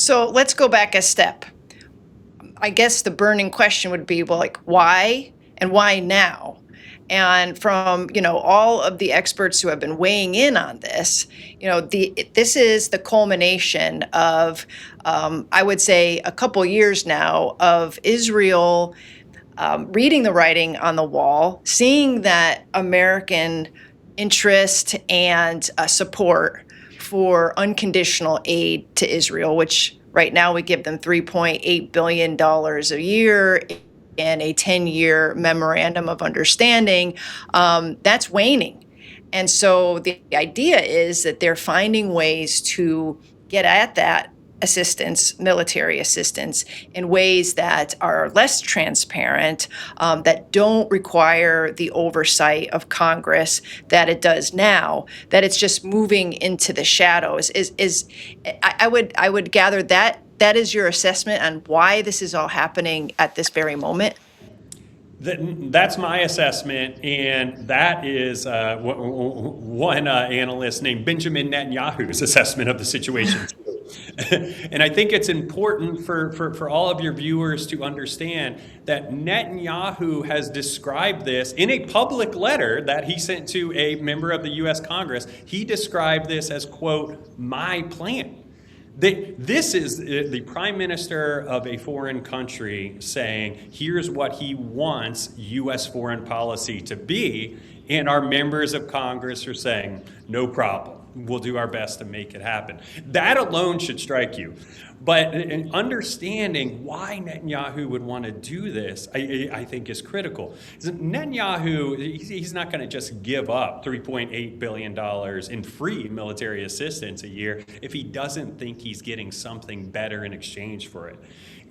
So let's go back a step. I guess the burning question would be, well, like, why and why now? And from, all of the experts who have been weighing in on this, this is the culmination of, I would say, a couple years now of Israel reading the writing on the wall, seeing that American interest and support for unconditional aid to Israel, which right now we give them $3.8 billion a year in a 10-year memorandum of understanding, that's waning. And so the idea is that they're finding ways to get at that assistance, military assistance, in ways that are less transparent, that don't require the oversight of Congress that it does now, that it's just moving into the shadows. I would gather that is your assessment on why this is all happening at this very moment? That's my assessment, and that is one analyst named Benjamin Netanyahu's assessment of the situation. And I think it's important for all of your viewers to understand that Netanyahu has described this in a public letter that he sent to a member of the U.S. Congress. He described this as, quote, my plan. This is the prime minister of a foreign country saying, here's what he wants U.S. foreign policy to be, and our members of Congress are saying, no problem. We'll do our best to make it happen. That alone should strike you. But understanding why Netanyahu would want to do this, I think, is critical. Netanyahu, he's not going to just give up $3.8 billion in free military assistance a year if he doesn't think he's getting something better in exchange for it.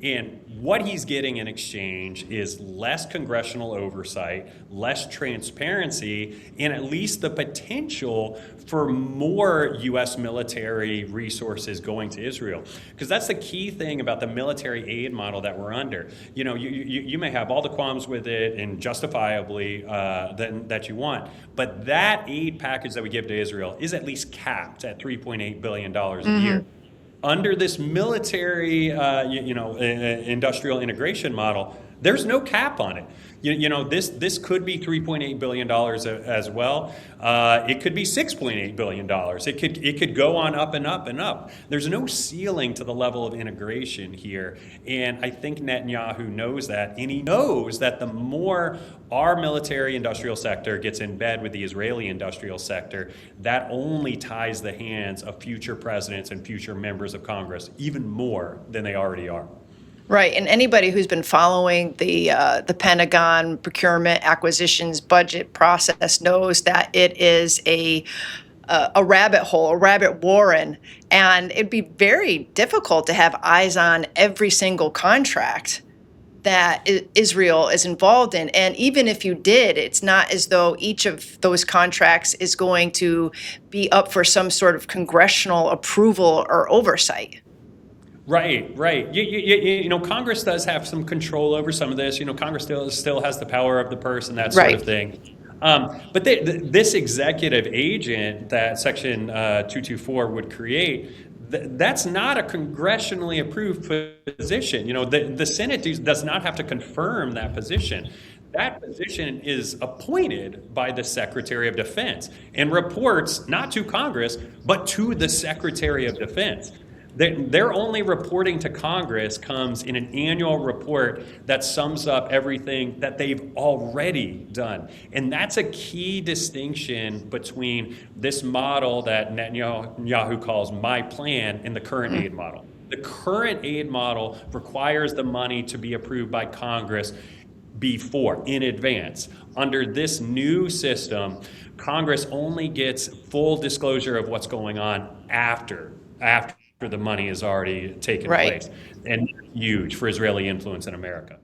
And what he's getting in exchange is less congressional oversight, less transparency, and at least the potential for more U.S. military resources going to Israel. Because that's the key thing about the military aid model that we're under. You may have all the qualms with it, and justifiably that you want, but that aid package that we give to Israel is at least capped at $3.8 billion a year. Under this military, industrial integration model, there's no cap on it. This could be $3.8 billion as well. It could be $6.8 billion. It could go on up and up and up. There's no ceiling to the level of integration here. And I think Netanyahu knows that. And he knows that the more our military industrial sector gets in bed with the Israeli industrial sector, that only ties the hands of future presidents and future members of Congress even more than they already are. Right, and anybody who's been following the Pentagon procurement acquisitions budget process knows that it is a rabbit hole, a rabbit warren, and it'd be very difficult to have eyes on every single contract that Israel is involved in. And even if you did, it's not as though each of those contracts is going to be up for some sort of congressional approval or oversight. Right. Congress does have some control over some of this. Congress still has the power of the purse and that sort of thing. But this executive agent that Section 224 would create, that's not a congressionally approved position. The Senate does not have to confirm that position. That position is appointed by the Secretary of Defense and reports not to Congress, but to the Secretary of Defense. Their only reporting to Congress comes in an annual report that sums up everything that they've already done. And that's a key distinction between this model that Netanyahu calls my plan and the current aid model. The current aid model requires the money to be approved by Congress in advance. Under this new system, Congress only gets full disclosure of what's going on after the money has already taken place. And huge for Israeli influence in America.